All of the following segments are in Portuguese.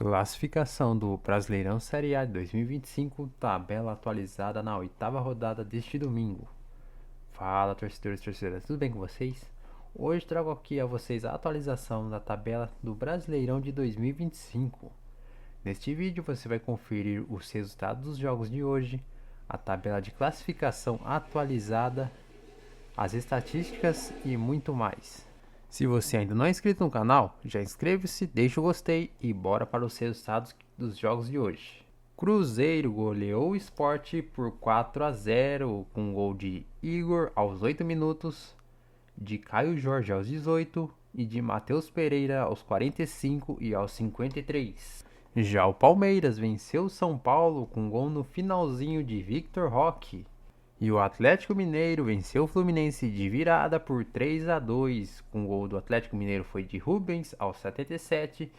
Classificação do Brasileirão Série A de 2025, tabela atualizada na 8ª rodada deste domingo. Fala, torcedores e torcedoras, tudo bem com vocês? Hoje trago aqui a vocês a atualização da tabela do Brasileirão de 2025. Neste vídeo você vai conferir os resultados dos jogos de hoje, a tabela de classificação atualizada, as estatísticas e muito mais. Se você ainda não é inscrito no canal, já inscreva-se, deixa o gostei e bora para os resultados dos jogos de hoje. Cruzeiro goleou o Sport por 4-0 com gol de Igor aos 8 minutos, de Caio Jorge aos 18 e de Matheus Pereira aos 45 e aos 53. Já o Palmeiras venceu o São Paulo com gol no finalzinho de Victor Roque. E o Atlético Mineiro venceu o Fluminense de virada por 3-2. Com o gol do Atlético Mineiro foi de Rubens aos 77,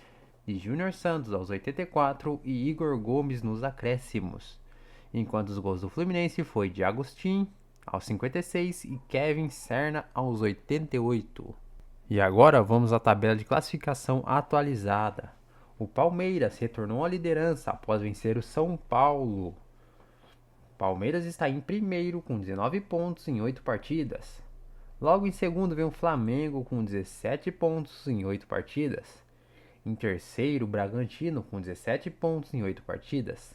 de Júnior Santos aos 84 e Igor Gomes nos acréscimos. Enquanto os gols do Fluminense foi de Agostinho aos 56 e Kevin Serna aos 88. E agora vamos à tabela de classificação atualizada. O Palmeiras retornou à liderança após vencer o São Paulo. Palmeiras está em primeiro com 19 pontos em 8 partidas. Logo em segundo vem o Flamengo com 17 pontos em 8 partidas. Em terceiro, o Bragantino com 17 pontos em 8 partidas.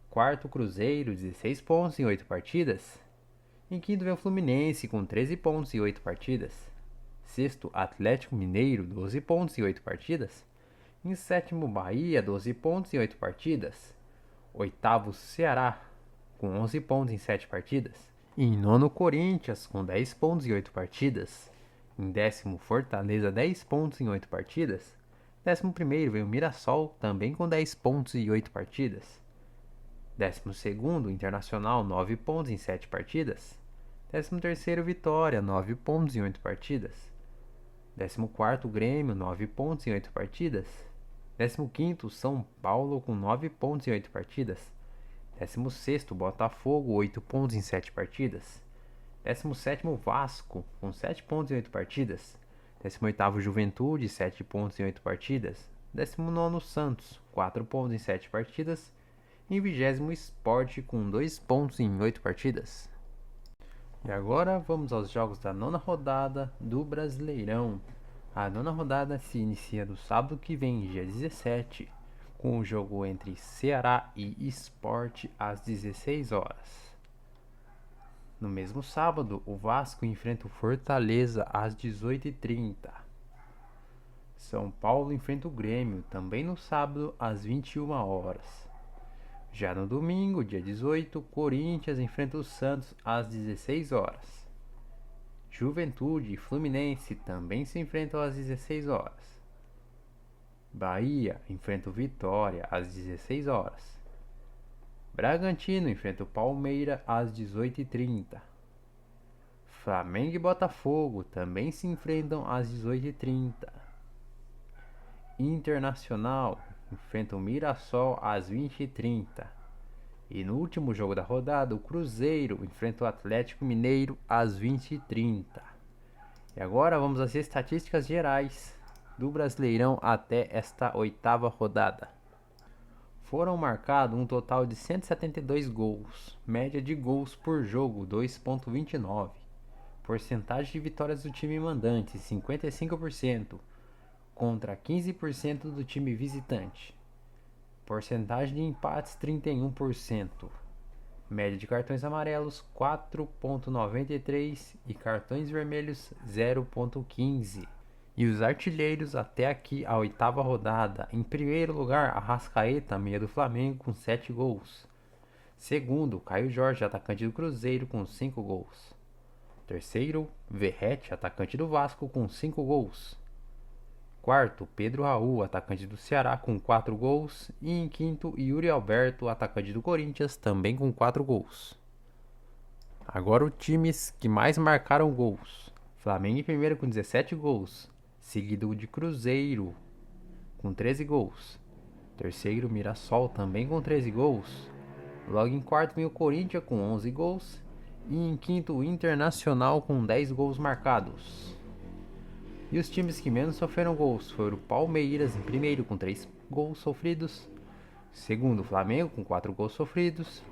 Quarto, Cruzeiro, 16 pontos em 8 partidas. Em quinto vem o Fluminense com 13 pontos em 8 partidas. Sexto, Atlético Mineiro, 12 pontos em 8 partidas. Em sétimo, Bahia, 12 pontos em 8 partidas. Oitavo, Ceará, com 11 pontos em 7 partidas. Em nono, Corinthians, com 10 pontos em 8 partidas. Em décimo, Fortaleza, 10 pontos em 8 partidas. 11º vem o Mirassol, também com 10 pontos em 8 partidas. 12º, Internacional, 9 pontos em 7 partidas. 13º, Vitória, 9 pontos em 8 partidas. 14º, Grêmio, 9 pontos em 8 partidas. 15º, São Paulo, com 9 pontos em 8 partidas. 16º, Botafogo, 8 pontos em 7 partidas. 17º, Vasco, com 7 pontos em 8 partidas. 18º, Juventude, 7 pontos em 8 partidas. 19º, Santos, 4 pontos em 7 partidas. E 20º, Sport, com 2 pontos em 8 partidas. E agora vamos aos jogos da 9ª rodada do Brasileirão. A 9ª rodada se inicia no sábado que vem, dia 17, com o jogo entre Ceará e Sport às 16 horas. No mesmo sábado, o Vasco enfrenta o Fortaleza às 18h30. São Paulo enfrenta o Grêmio, também no sábado, às 21 horas. Já no domingo, dia 18, Corinthians enfrenta o Santos às 16 horas. Juventude e Fluminense também se enfrentam às 16 horas. Bahia enfrenta o Vitória às 16 horas. Bragantino enfrenta o Palmeiras às 18h30. Flamengo e Botafogo também se enfrentam às 18h30. Internacional enfrenta o Mirassol às 20h30. E no último jogo da rodada, o Cruzeiro enfrenta o Atlético Mineiro às 20h30. E agora vamos às estatísticas gerais do Brasileirão até esta 8ª rodada. Foram marcados um total de 172 gols, média de gols por jogo 2,29, porcentagem de vitórias do time mandante 55% contra 15% do time visitante, porcentagem de empates 31%, média de cartões amarelos 4,93 e cartões vermelhos 0,15. E os artilheiros até aqui a 8ª rodada. Em primeiro lugar, Arrascaeta, meia do Flamengo, com 7 gols. Segundo, Caio Jorge, atacante do Cruzeiro, com 5 gols. Terceiro, Verratti, atacante do Vasco, com 5 gols. Quarto, Pedro Raul, atacante do Ceará, com 4 gols. E em quinto, Yuri Alberto, atacante do Corinthians, também com 4 gols. Agora os times que mais marcaram gols. Flamengo em primeiro com 17 gols. Seguido de Cruzeiro com 13 gols. Terceiro, Mirassol também com 13 gols. Logo em quarto vem o Corinthians com 11 gols. E em quinto, o Internacional com 10 gols marcados. E os times que menos sofreram gols foram o Palmeiras em primeiro com 3 gols sofridos. Segundo, Flamengo com 4 gols sofridos.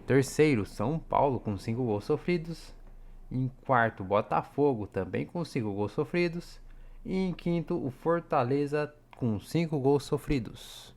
Terceiro, São Paulo com 5 gols sofridos. Em quarto, Botafogo também com 5 gols sofridos. E em quinto, o Fortaleza com 5 gols sofridos.